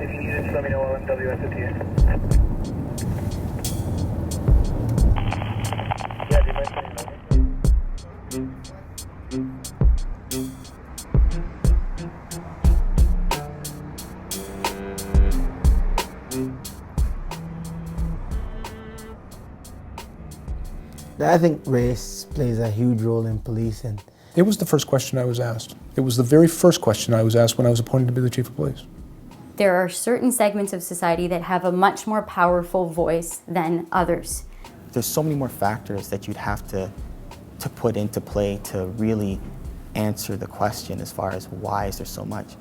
If you need it, just let me know. I'll MWS it to you. Yeah, do you mind sending it over? I think race plays a huge role in policing. It was the first question I was asked. It was the very first question I was asked when I was appointed to be the chief of police. There are certain segments of society that have a much more powerful voice than others. There's so many more factors that you'd have to put into play to really answer the question as far as why is there so much.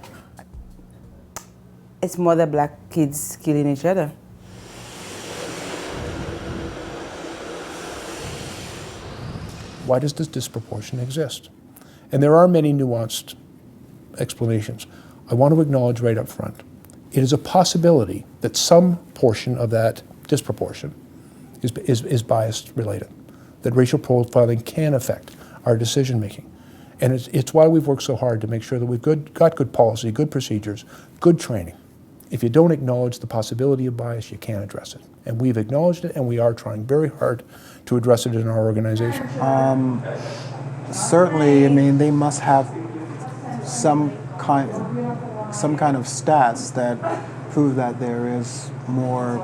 It's more the black kids killing each other. Why does this disproportion exist? And there are many nuanced explanations. I want to acknowledge right up front, it is a possibility that some portion of that disproportion is bias related, that racial profiling can affect our decision making. And it's why we've worked so hard to make sure that we've got good policy, good procedures, good training. If you don't acknowledge the possibility of bias, you can't address it. And we've acknowledged it, and we are trying very hard to address it in our organization. Certainly, I mean, they must have some kind of stats that prove that there is more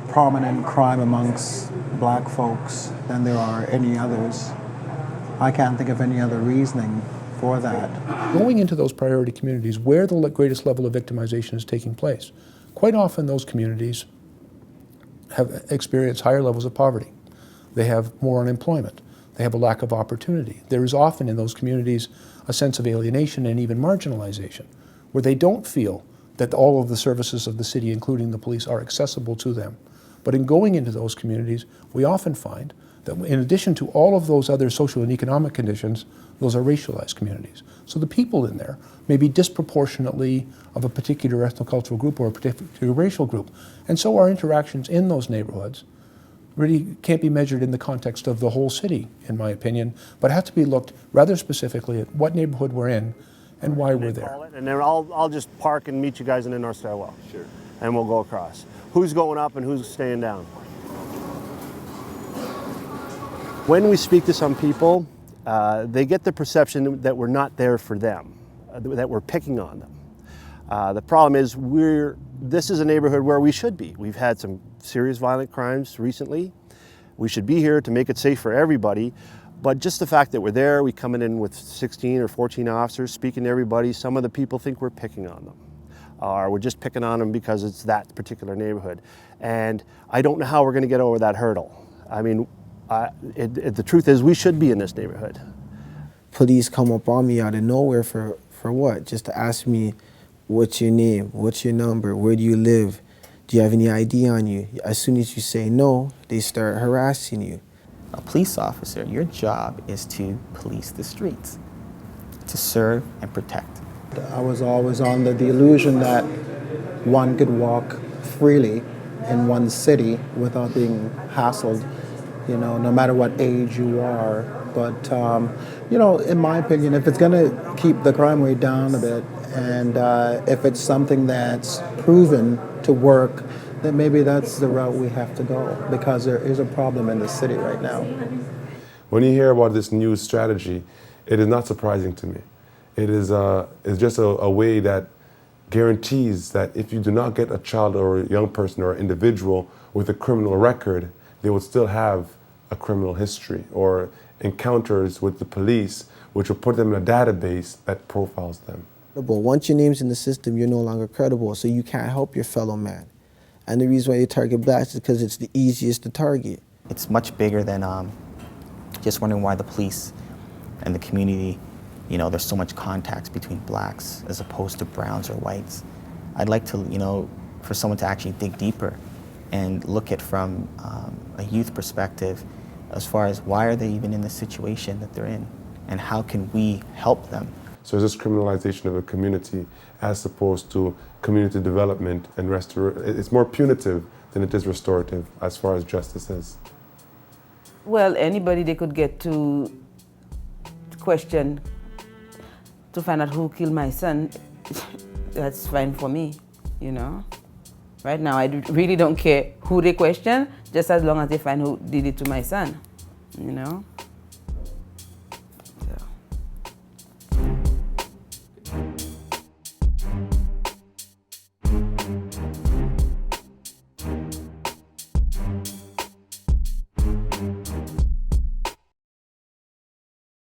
prominent crime amongst black folks than there are any others. I can't think of any other reasoning for that. Going into those priority communities where the greatest level of victimization is taking place, quite often those communities have experienced higher levels of poverty. They have more unemployment. They have a lack of opportunity. There is often in those communities a sense of alienation and even marginalization, where they don't feel that all of the services of the city, including the police, are accessible to them. But in going into those communities, we often find that in addition to all of those other social and economic conditions, those are racialized communities. So the people in there may be disproportionately of a particular ethnocultural group or a particular racial group. And so our interactions in those neighborhoods really can't be measured in the context of the whole city, in my opinion, but have to be looked rather specifically at what neighborhood we're in and why we're there. And then I'll just park and meet you guys in the north stairwell. Sure. And we'll go across. Who's going up and who's staying down? When we speak to some people, they get the perception that we're not there for them, that we're picking on them. The problem is this is a neighborhood where we should be. We've had some serious violent crimes recently. We should be here to make it safe for everybody. But just the fact that we're there, we come in with 16 or 14 officers speaking to everybody, some of the people think we're picking on them. Or we're just picking on them because it's that particular neighborhood. And I don't know how we're going to get over that hurdle. I mean, the truth is we should be in this neighborhood. Police come up on me out of nowhere for what? Just to ask me, what's your name? What's your number? Where do you live? Do you have any ID on you? As soon as you say no, they start harassing you. A police officer, your job is to police the streets, to serve and protect. I was always on the illusion that one could walk freely in one city without being hassled, no matter what age you are. But, in my opinion, if it's going to keep the crime rate down a bit, and if it's something that's proven to work, then maybe that's the route we have to go, because there is a problem in the city right now. When you hear about this new strategy, it is not surprising to me. It's just a way that guarantees that if you do not get a child or a young person or an individual with a criminal record, they will still have a criminal history or encounters with the police, which will put them in a database that profiles them. But once your name's in the system, you're no longer credible, so you can't help your fellow man. And the reason why you target blacks is because it's the easiest to target. It's much bigger than just wondering why the police and the community, there's so much contacts between blacks as opposed to browns or whites. I'd like to, for someone to actually dig deeper and look at from a youth perspective as far as why are they even in the situation that they're in and how can we help them. So it's this criminalization of a community as opposed to community development and it's more punitive than it is restorative as far as justice is. Well, anybody they could get to question to find out who killed my son, that's fine for me. you know. Right now, really don't care who they question, just as long as they find who did it to my son, you know.